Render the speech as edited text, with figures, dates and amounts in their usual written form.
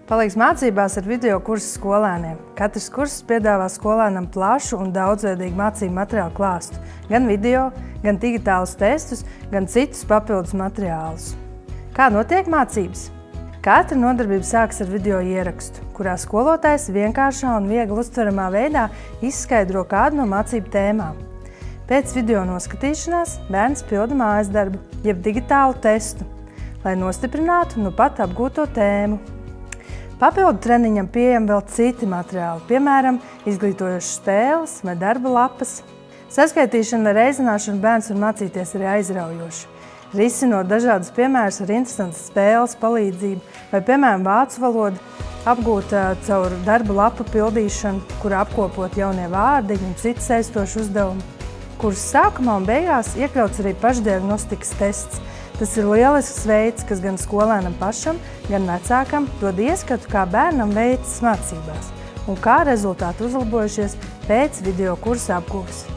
Palīgs mācībās ar video kursu skolēniem. Katrs kurss piedāvā skolēnam plašu un daudzveidīgu mācību materiālu klāstu. Gan video, gan digitālus testus, gan citus papildus materiālus. Kā notiek mācības? Katra nodarbība sākas ar video ierakstu, kurā skolotājs vienkāršā un viegli uztveramā veidā izskaidro kādu no mācību tēmām. Pēc video noskatīšanās bērns pilda mājas darbu, jeb digitālu testu, lai nostiprinātu nu pat apgūto tēmu. Papildu treniņam pieejami vēl citi materiāli, piemēram, izglītojošas spēles vai darba lapas. Saskaitīšana vai reizināšana bērns var mācīties arī aizraujoši, risinot dažādus piemērus ar interesantas spēles palīdzību vai, piemēram, vācu valodu apgūt caur darba lapu pildīšanu, kur apkopot jaunie vārdiņi un citi saistoši uzdevumi. Kursa sākumā un beigās iekļauts arī pašdiagnostikas tests. Tas ir lielisks veids, kas gan skolēnam pašam, gan vecākam dod ieskatu, kā bērnam veicas mācībās un kā rezultāti uzlabojušies pēc video kursa apgūves.